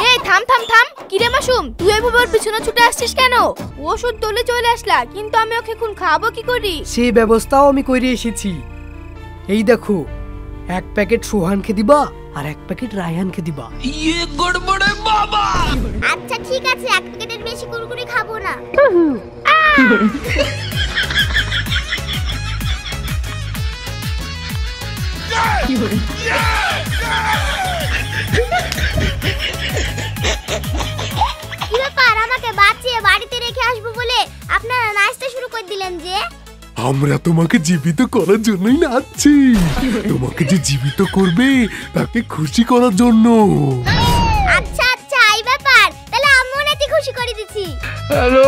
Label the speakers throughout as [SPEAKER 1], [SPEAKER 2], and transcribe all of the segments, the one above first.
[SPEAKER 1] এই থাম থাম থাম, কিরে মাসুম তুই এভাবে ওর পিছনে ছুটে আসছিস কেন? ওষুধ দলে চলে আসলা, কিন্তু আমি ওকে এখন খাবো কি করি?
[SPEAKER 2] সেই ব্যবস্থাও আমি করে এসেছি। এই দেখো, এক প্যাকেট সোহানকে দিবা আর এক প্যাকেট রায়হানকে দিবা।
[SPEAKER 3] ये गड़बड़ है बाबा।
[SPEAKER 4] আচ্ছা ঠিক আছে, এক প্যাকেটের বেশি কুরকুরি খাবো না। কি ব্যাপার, আমাকে বাঁচিয়ে বাড়িতে রেখে আসবো বলে আপনারা নাচতে শুরু করে দিলেন যে?
[SPEAKER 5] আমরা তোমাকে জীবিত করার জন্যই নাচছি। তোমাকে যে জীবিত করবে তাকে খুশি করার জন্য।
[SPEAKER 4] আচ্ছা আচ্ছা, এই ব্যাপার, তাহলে আম্মু নাকি খুশি করে দিছি।
[SPEAKER 3] हेलो।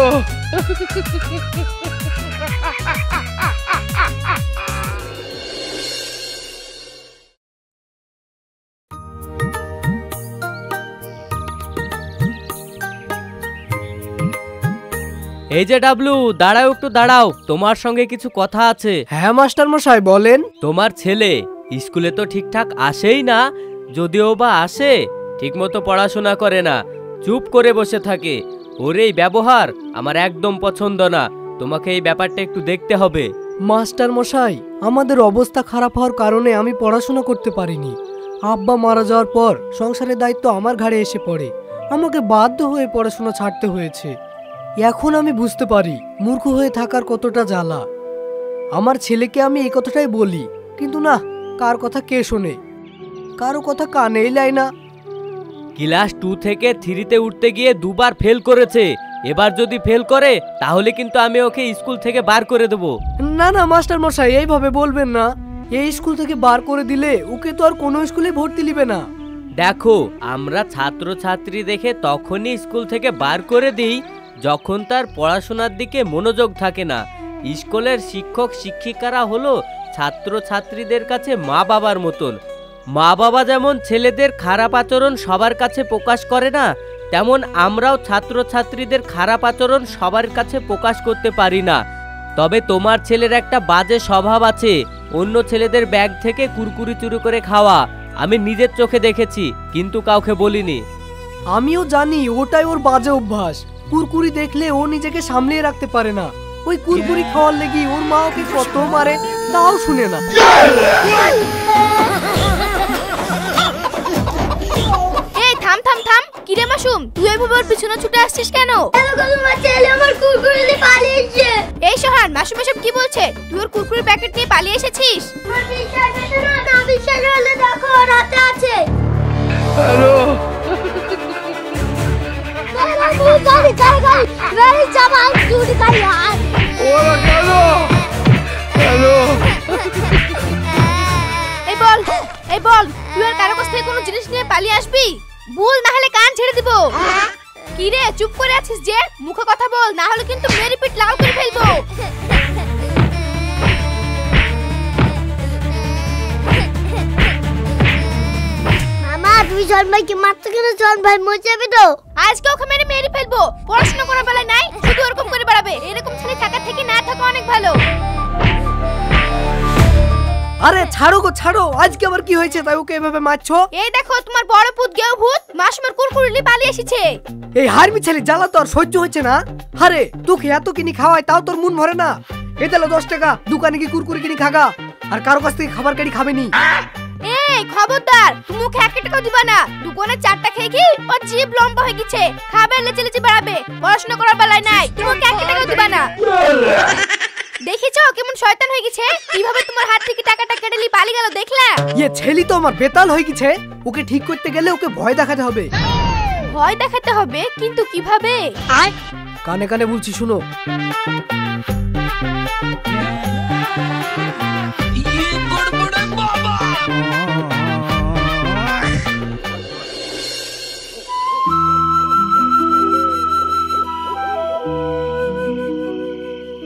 [SPEAKER 6] এই যে ডাবলু, দাঁড়াও একটু দাঁড়াও, তোমার সঙ্গে কিছু কথা আছে।
[SPEAKER 2] হ্যাঁ মাস্টার মশাই বলেন।
[SPEAKER 6] তোমার ছেলে স্কুলে তো ঠিকঠাক আসেই না, যদিও বা আসে ঠিকমতো পড়াশোনা করে না, চুপ করে বসে থাকে। ওর এই ব্যবহার আমার একদম পছন্দ না। তোমাকে এই ব্যাপারটা একটু দেখতে হবে।
[SPEAKER 2] মাস্টার মশাই, আমাদের অবস্থা খারাপ হওয়ার কারণে আমি পড়াশোনা করতে পারিনি। আব্বা মারা যাওয়ার পর সংসারের দায়িত্ব আমার ঘাড়ে এসে পড়ে। আমাকে বাধ্য হয়ে পড়াশোনা ছাড়তে হয়েছে। এখন আমি বুঝতে পারি মূর্খ হয়ে থাকার কতটা জ্বালা। আমার ছেলেকে আমি এই কথাটাই বলি, কিন্তু না, কার কথা কে শোনে, কারো কথা কানেই লাই না।
[SPEAKER 6] ক্লাস 2 থেকে 3-তে উঠতে গিয়ে দুবার ফেল করেছে। এবার যদি ফেল করে তাহলে কিন্তু আমি ওকে স্কুল থেকে বার করে দেব।
[SPEAKER 2] না না মাস্টার মশাই, এইভাবে বলবেন না। এই স্কুল থেকে বার করে দিলে ওকে তো আর কোনো স্কুলে ভর্তি নিবে না।
[SPEAKER 6] দেখো, আমরা ছাত্রছাত্রী দেখে তখনই স্কুল থেকে বার করে দিই যখন তার পড়াশোনার দিকে মনোযোগ থাকে না। স্কুলের শিক্ষক শিক্ষিকারা হলো ছাত্রছাত্রীদের কাছে মা বাবার মতন। মা বাবা যেমন ছেলেদের খারাপ আচরণ সবার কাছে প্রকাশ করে না, তেমন আমরাও ছাত্রছাত্রীদের খারাপ আচরণ সবার কাছে প্রকাশ করতে পারি না। তবে তোমার ছেলের একটা বাজে স্বভাব আছে, অন্য ছেলেদের ব্যাগ থেকে কুরকুরি চুরি করে খাওয়া। আমি নিজের চোখে দেখেছি, কিন্তু কাউকে বলিনি।
[SPEAKER 2] আমিও জানি ওটাই ওর বাজে অভ্যাস। কুরকুরি দেখলে ও নিজেকে সামলিয়ে রাখতে পারে না। ওই কুরকুরি খাওয়ার লেগে ওর মা ওকে কত মারে, তাও শুনে না।
[SPEAKER 1] এই থাম থাম থাম, কিরে মাসুম তুই এভাবে ওর পিছনে ছুটে আসছিস কেন?
[SPEAKER 4] আমার ছেলে আমার কুরকুরি নিয়ে পালিয়েছে।
[SPEAKER 1] এই সোহান, মাসুম এসব কি বলছে? তুই ওর কুরকুরির প্যাকেট নিয়ে পালিয়ে এসেছিস?
[SPEAKER 4] আমার বিশ্বাস হচ্ছে না, না বিশ্বাস হলে দেখো ওর হাতে আছে।
[SPEAKER 3] हेलो।
[SPEAKER 4] গাড়ি গাড়ি গাড়ি গাড়ি জামা চুরি গাড়ি আর
[SPEAKER 3] ओरा हेलो। हेलो।
[SPEAKER 1] এই বল, এই বল, তুই আর কারো কাছ থেকে কোনো জিনিস নিয়ে পালিয়ে আসবি? বল, না হলে কান ছেড়ে দিব। কি রে, চুপ করে আছিস যে? মুখে কথা বল, না হলে কিন্তু মেরে পিঠ লাল করে ফেলবো।
[SPEAKER 4] মামা তুমি জন ভাইকে মারতে কেন? জন ভাই মরে যাবে তো।
[SPEAKER 1] আজকে ওকে মেরে ফেলবো। পড়াশোনা করার বেলায় নাই, শুধু ওরকম করে বেড়াবে। এরকম ছেলে থাকা থেকে না থাকা অনেক ভালো।
[SPEAKER 2] আরে ছাড়ো গো ছাড়ো, আজকে আবার কি হয়েছে তাই ওকে এভাবে মারছো?
[SPEAKER 1] এই দেখো, তোমার বড় পুত গেও ভূত মাসুমের কুরকুরি নিয়ে পালিয়ে এসেছে।
[SPEAKER 2] এই হারমি ছেলে জ্বালা তো আর সহ্য হচ্ছে না। আরে তোকে এত কিনি খাওয়ায় তাও তোর মন ভরে না। এই তাহলে 10 টাকা দোকানে গিয়ে কুরকুরি কিনে খাগা, আর কারো কাছ থেকে খাবার কাড়ি খাবেনি।
[SPEAKER 1] এই খবরদার, তুমি মুখে 1 টাকাও দিবা না। দোকানে 4টা খেয়ে কি ওর জিভ লম্বা হয়ে গেছে। খাবে লেচে বাড়াবে, পড়াশোনা করার বেলায় নাই। তুমি ওকে 1 টাকাও দিবা না। দেখিছো কেমন শয়তান হয়ে গেছে? কিভাবে তোমার হাত থেকে টাকাটা কেটে লি পালিয়ে গেল দেখলা?
[SPEAKER 2] ইয়ে ছেলি তো আমার বেতাল হয়ে গেছে। ওকে ঠিক করতে গেলে ওকে ভয় দেখাতে হবে।
[SPEAKER 1] ভয় দেখাতে হবে, কিন্তু কিভাবে?
[SPEAKER 2] কানে কানে বলছি শুনো।
[SPEAKER 3] ये गड़बड़ है बाबा।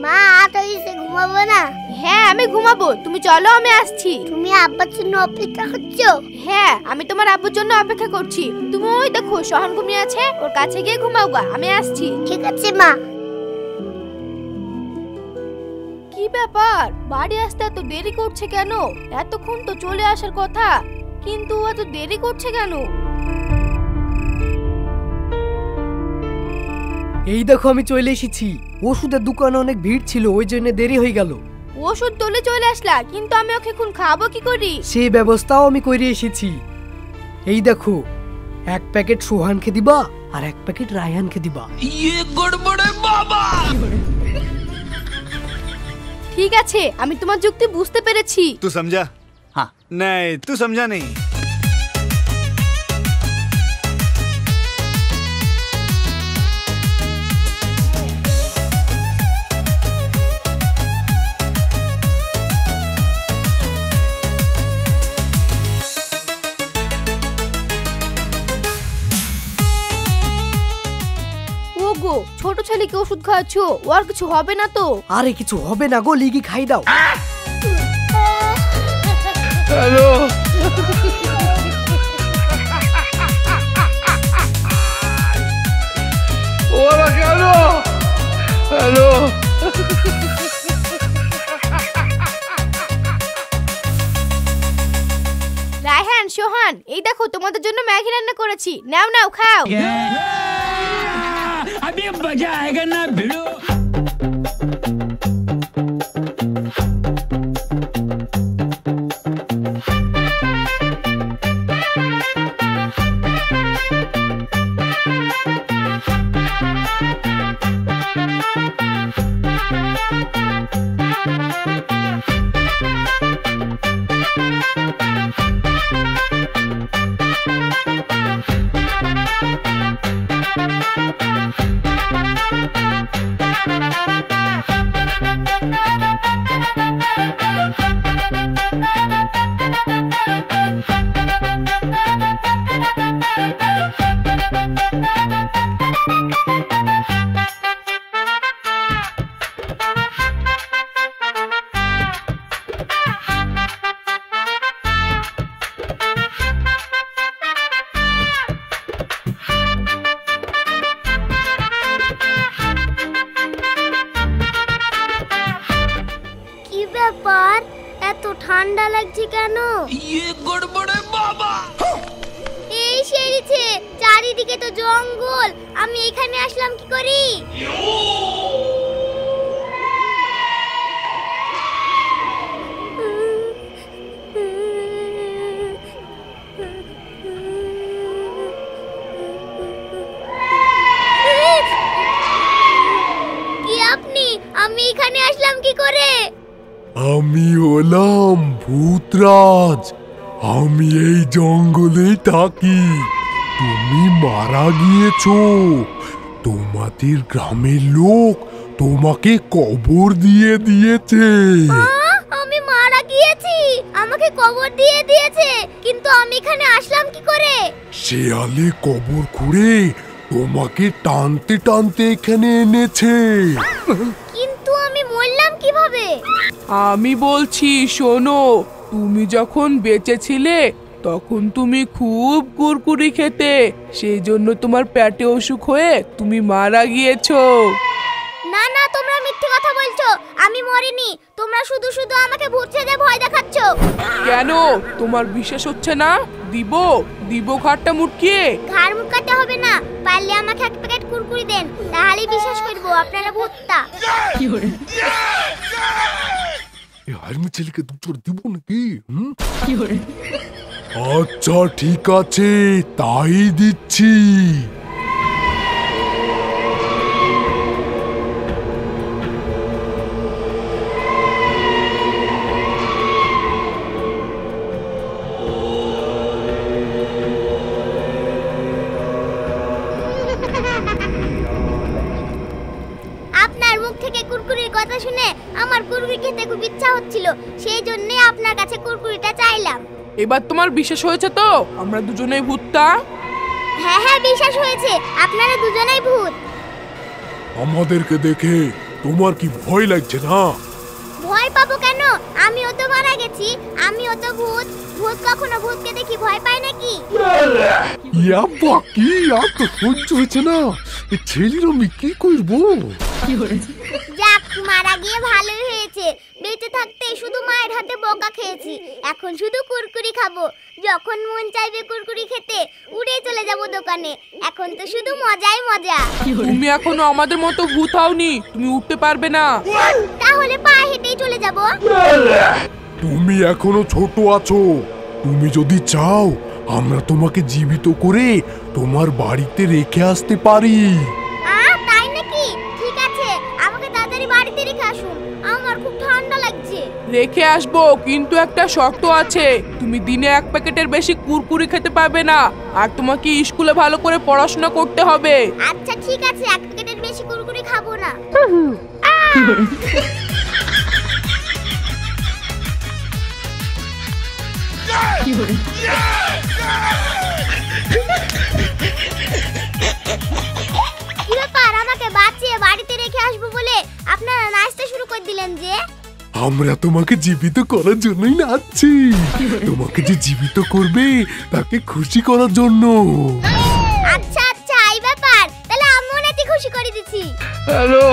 [SPEAKER 4] মা তো এসে ঘুমাবো না?
[SPEAKER 1] হ্যাঁ আমি ঘুমাবো, তুমি চলো আমি আসছি।
[SPEAKER 4] তুমি আব্বার জন্য অপেক্ষা করছো?
[SPEAKER 1] হ্যাঁ আমি তোমার আব্বুর জন্য অপেক্ষা করছি। তুমি ওই দেখো সোহান ঘুমিয়ে আছে, ওর কাছে গিয়ে ঘুমাও গা, আমি আসছি।
[SPEAKER 4] ঠিক আছে মা।
[SPEAKER 1] কি ব্যাপার, বাড়ি আসতে এত দেরি করছে কেন? এতক্ষণ তো চলে আসার কথা, কিন্তু এত দেরি করছে কেন?
[SPEAKER 2] এই দেখো আমি চলে এসেছি। ওষুধের দোকানে অনেক ভিড় ছিল, ওই জন্য দেরি হয়ে গেল।
[SPEAKER 1] ওষুধ তোলে চলে আসলা, কিন্তু আমি ওকে এখন খাবো কি করি?
[SPEAKER 2] সেই ব্যবস্থাও আমি করে এসেছি। এই দেখো, এক প্যাকেট সোহানকে দিবা আর এক প্যাকেট রায়হানকে দিবা।
[SPEAKER 3] ये गड़बड़ है बाबा।
[SPEAKER 1] ঠিক আছে, আমি তোমার যুক্তি বুঝতে পেরেছি।
[SPEAKER 7] तू समझा? हाँ। नहीं, तू समझा नहीं।
[SPEAKER 1] ওগো, ছোট ছেলেকে ওষুধ খাওয়াচ্ছো, ওর কিছু হবে না তো?
[SPEAKER 2] আরে কিছু হবে না গো, লিগি খাই দাও।
[SPEAKER 3] हेलो। ওরা কেন? हेलो।
[SPEAKER 1] রায়হান, সোহান, এই দেখো তোমাদের জন্য ম্যাগি রান্না করেছি, নাও নাও খাও।
[SPEAKER 3] अभी मजा आएगा ना भिड़ो।
[SPEAKER 4] ব্যাপার, এত ঠান্ডা লাগছে কেন?
[SPEAKER 3] ये गड़बड़ है बाबा।
[SPEAKER 4] এই সেরিছে, চারিদিকে তো জঙ্গল, আমি এখানে আসলাম কি করি? কি আপনি? আমি এখানে আসলাম কি করে?
[SPEAKER 5] আমি হলাম ভূতরাজ। আমি এই জঙ্গলেই থাকি। তুমি মারা গিয়েছো। তোমাদের গ্রামের লোক তোমাকে কবর দিয়ে দিয়েছে।
[SPEAKER 4] আমি মারা গিয়েছি, আমাকে কবর দিয়ে দিয়েছে, কিন্তু আমি এখানে আসলাম কি করে?
[SPEAKER 5] শেয়ালে কবর খুঁড়ে তোমাকে টানতে টানতে এখানে এনেছে।
[SPEAKER 4] কিন্তু আমি মরলাম কিভাবে?
[SPEAKER 8] আমি বলছি শোনো, তুমি যখন বেঁচে ছিলে তখন তুমি খুব কুরকুরি খেতে, সেই জন্য তোমার পেটে অসুখ হয়ে তুমি মারা গিয়েছো।
[SPEAKER 4] না না, তোমরা মিথ্যে কথা বলছো, আমি মরিনি। তোমরা শুধু শুধু আমাকে ভূত সেজে ভয় দেখাচ্ছো।
[SPEAKER 8] কেন তোমার বিশ্বাস হচ্ছে না? দিব দিব ঘাটটা মুটকিয়ে।
[SPEAKER 4] ঘাড় মুটকাতে হবে না, পারলে আমাকে এক প্যাকেট কুরকুরি দেন, তাহলেই বিশ্বাস করবো আপনারা ভূতটা।
[SPEAKER 5] আর্মি ছেলেকে দুটো দিব নাকি? আচ্ছা ঠিক আছে, তাই দিচ্ছি।
[SPEAKER 4] আপনার মুখ থেকে কুরকুরির কথা শুনে আমার কুরকুরি খেতে খুব ইচ্ছা হচ্ছিল, সেই জন্য আপনার কাছে কুরকুরিটা চাইলাম।
[SPEAKER 8] এবার তোমার বিশ্বাস হয়েছে তো আমরা দুজনেই ভূতটা?
[SPEAKER 4] হ্যাঁ হ্যাঁ, বিশ্বাস হয়েছে, আপনারা দুজনেই ভূত।
[SPEAKER 5] আমাদেরকে দেখে তোমার কি ভয় লাগছে না?
[SPEAKER 4] ভয় পাবো কেন? আমিও তো মারা গেছি, আমিও তো ভূত। ভূত কখনো ভূতকে দেখি ভয় পায় নাকি?
[SPEAKER 5] ইয়া বাকি আর তো সহ্য হয়েছে না। এই ছেলের আমি কি করবো?
[SPEAKER 4] যাক, মারা গিয়ে ভালোই হয়েছে। বেঁচে থাকতে শুধু মায়ের হাতে বকা খেয়েছি, এখন শুধু কুরকুরি খাবো। যখন মন চাইবে কুরকুরি খেতে উড়ে চলে যাব দোকানে। এখন তো শুধু মজাই মজা।
[SPEAKER 8] তুমি এখনো আমাদের মতো ভূত হওনি, তুমি উঠতে পারবে না।
[SPEAKER 4] তাহলে পায়ে হেঁটেই চলে যাব।
[SPEAKER 5] তুমি এখনো ছোট আছো, তুমি যদি চাও আমরা তোমাকে জীবিত করে তোমার বাড়িতে রেখে আসতে পারি।
[SPEAKER 4] তাই নাকি? ঠিক আছে, আমাকে তাড়াতাড়ি বাড়িতে রেখে আসুন, আমার খুব ঠান্ডা লাগছে।
[SPEAKER 8] রেখে আসবো, কিন্তু একটা শর্ত আছে। তুমি দিনে 1 প্যাকেটের বেশি কুরকুরি খেতে পারবে না, আর তোমাকে স্কুলে ভালো করে পড়াশোনা করতে হবে।
[SPEAKER 4] আচ্ছা ঠিক আছে, 1 প্যাকেটের বেশি কুরকুরি খাবো না। কি ব্যাপার, আমাকে বাঁচিয়ে বাড়িতে রেখে আসবো বলে আপনারা নাচতে শুরু করে দিলেন যে?
[SPEAKER 5] আমরা তোমাকে জীবিত করার জন্যই নাচছি। তোমাকে যে জীবিত করবে তাকে খুশি করার জন্য।
[SPEAKER 4] আচ্ছা আচ্ছা, এই ব্যাপার, তাহলে আম্মু নাচে খুশি করে দিচ্ছি।
[SPEAKER 3] হ্যালো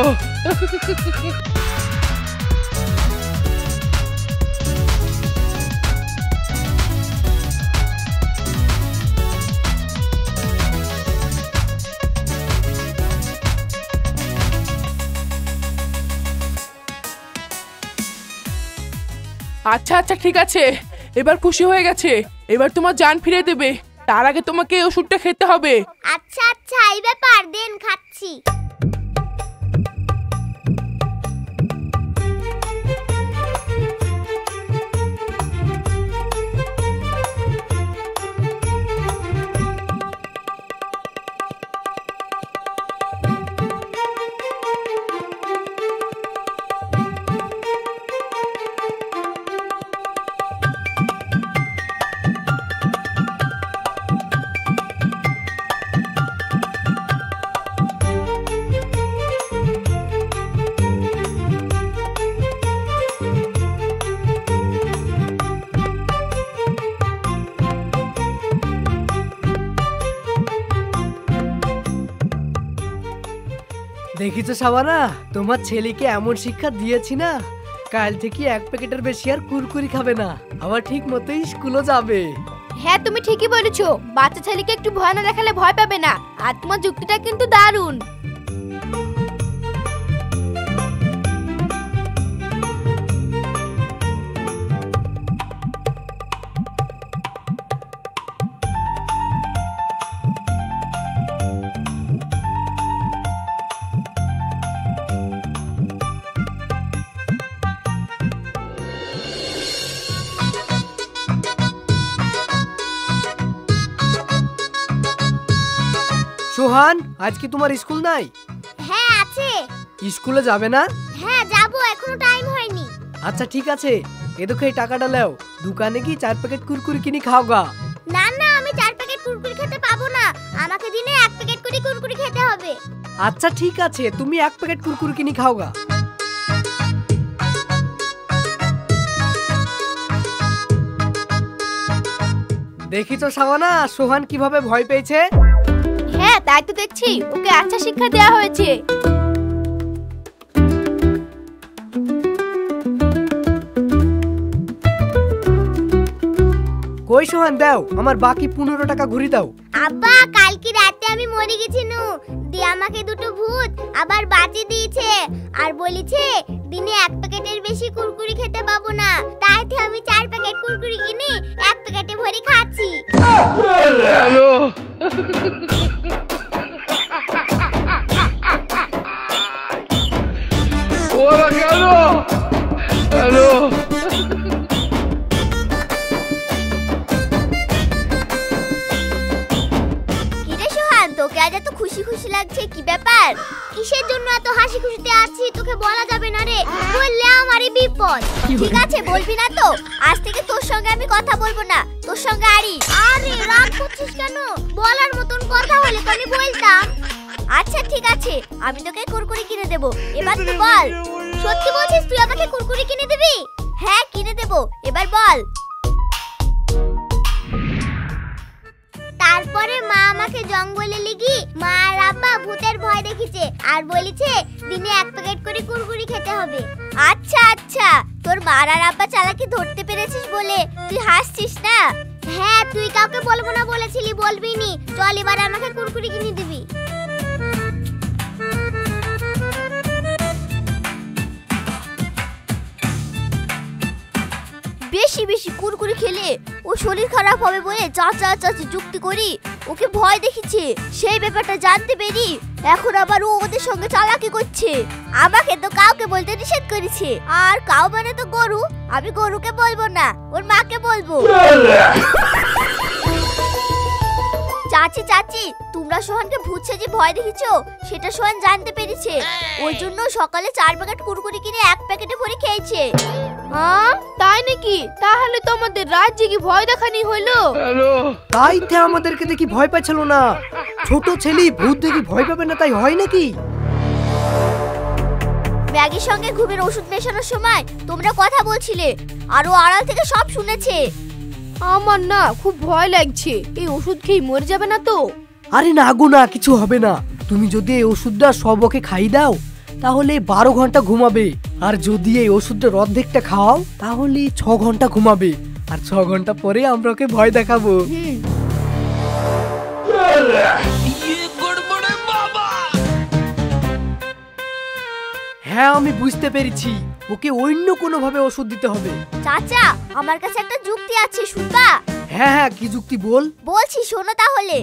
[SPEAKER 8] আচ্ছা আচ্ছা ঠিক আছে, এবার খুশি হয়ে গেছে। এবার তোমার জান ফিরে দেবে, তার আগে তোমাকে এই ওষুধটা খেতে হবে।
[SPEAKER 4] আচ্ছা আচ্ছা, এই ব্যাপার, দেন খাচ্ছি।
[SPEAKER 2] দেখিছো সাবানা, তোমার ছেলেকে এমন শিক্ষা দিয়েছি না, কাল থেকে 1 প্যাকেটের বেশি আর কুরকুরি খাবে না, আবার ঠিক মতো স্কুলও যাবে।
[SPEAKER 1] হ্যাঁ তুমি ঠিকই বলেছো, বাচ্চা ছেলেকে একটু ভয় না দেখালে ভয় পাবে না। আর তোমার যুক্তিটা কিন্তু দারুণ।
[SPEAKER 2] সোহান, আজ কি তোমার স্কুল নাই?
[SPEAKER 4] হ্যাঁ আছে।
[SPEAKER 2] স্কুলে যাবে না?
[SPEAKER 4] হ্যাঁ যাবো, এখনো টাইম হয়নি।
[SPEAKER 2] আচ্ছা ঠিক আছে, এ দেখো এই টাকাটা নাও, দোকানে কি 4 প্যাকেট কুরকুরি কিনে খাওগা।
[SPEAKER 4] না না, আমি 4 প্যাকেট কুরকুরি খেতে পাবো না, আমাকে দিনে 1 প্যাকেট করে কুরকুরি খেতে হবে।
[SPEAKER 2] আচ্ছা ঠিক আছে, তুমি 1 প্যাকেট কুরকুরি কিনে খাওগা। দেখিছো সাবানা, সোহান কিভাবে ভয় পেয়েছে?
[SPEAKER 1] হ্যাঁ তাই তো দেখছি, ওকে আচ্ছা শিক্ষা দেওয়া হয়েছে।
[SPEAKER 2] কই সোহান, দাও আমার বাকি 15 টাকা ঘুরি দাও।
[SPEAKER 4] আব্বা, কালকে রাতে আমি মরে গেছি নু, দিয়ে আমাকে দুটো ভূত আবার বাঁচি দিয়েছে, আর বলেছে দিনে 1 প্যাকেটের বেশি কুরকুরি খেতে পাবো না। তাইতে আমি 4 প্যাকেট কুরকুরি কিনে 1 প্যাকেটে ভরে খাচ্ছি।
[SPEAKER 3] হ্যালো ওরা কেন? হ্যালো
[SPEAKER 4] কিরে সোহান, তোকে আজ এত খুশি খুশি লাগছে, কি ব্যাপার? কিসের জন্য এত হাসি খুশিতে আছিস তোকে বলা যাবে না রে, বললে আমারই বিপদ। ঠিক আছে, বলবি না তো? আজ থেকে তোর সঙ্গে আমি কথা বলবো না, তোর সঙ্গে আরি। আরে রাগ করছিস কেন? বলার মতন কথা হলে তো আমি বলতাম। আচ্ছা ঠিক আছে, আমি তোকে কুরকুরি কিনে দেব, এবার তুই বল। সত্যি বলছিস তুই আমাকে কুরকুরি কিনে দিবি? হ্যাঁ কিনে দেব, এবার বল। তারপর পরে মা আমাকে জঙ্গলে লিগি মা আর আব্বা ভূতের ভয় দেখিছে আর বলেছে দিনে 1 প্যাকেট করে কুরকুরি খেতে হবে। আচ্ছা আচ্ছা, তোর মা আর আব্বা চালাকি ধরতে পেরেছিস বলে তুই হাসছিস না? হ্যাঁ, তুই কাউকে বলবো না বলেছিলি, বলবি নি। চল এবার আমাকে কুরকুরি কিনে দিবি। বেশি বেশি কুরকুরি খেলে ও শরীর খারাপ হবে বলে চাচা চাচি যুক্তি করি ওকে ভয় দেখিছে। সেই ব্যাপারটা জানতে পেরি এখন আবার ও ওদের সঙ্গে চালাকি করছে। আমাকে তো কাউকে বলতে নিষেধ করেছে। আর কাউ মানে তো গরু, আমি গরুকে বলবো না, ওর মাকে বলবো। চাচি চাচি, তোমরা সোহানকে ভূত সেজে ভয় দেখিছো সেটা সোহান জানতে পেরেছে। ওই জন্য সকালে 4 প্যাকেট কুরকুরি কিনে 1 প্যাকেটে ভরে খেয়েছে।
[SPEAKER 1] হ্যাঁ তাই নাকি? তাহলে তো আমাদের রাজ্যে কি ভয় দেখানি হলো?
[SPEAKER 3] হ্যালো
[SPEAKER 2] তাই তো আমাদেরকে দেখি ভয় পাচ্ছিল না। ছোট ছেলে ভূত দেখি ভয় পাবে না, তাই হয় নাকি?
[SPEAKER 4] ব্যাগের সঙ্গে ঘুমের ওষুধ মেশানোর সময় তোমরা কথা বলছিলে আর ও আড়াল থেকে সব শুনেছে।
[SPEAKER 1] আমার না খুব ভয় লাগছে, এই ওষুধ খেয়ে মরে যাবে না তো?
[SPEAKER 2] আরে না গো না, কিছু হবে না। তুমি যদি এই ওষুধটা সব ওকে খাই দাও তাহলে 12 ঘন্টা ঘুমাবে, আর যদি এই ওষুধটা অর্ধেকটা খাও তাহলে 6 ঘন্টা ঘুমাবে, আর 6 ঘন্টা পরে আমরা ওকে ভয় দেখাবো। হ্যাঁ আমি বুঝতে পেরেছি, ওকে অন্য কোনো ভাবে ওষুধ দিতে হবে।
[SPEAKER 4] চাচা, আমার কাছে একটা যুক্তি আছে, শুনবা?
[SPEAKER 2] হ্যাঁ হ্যাঁ, কি যুক্তি বল।
[SPEAKER 4] বলছি শোনো তাহলে।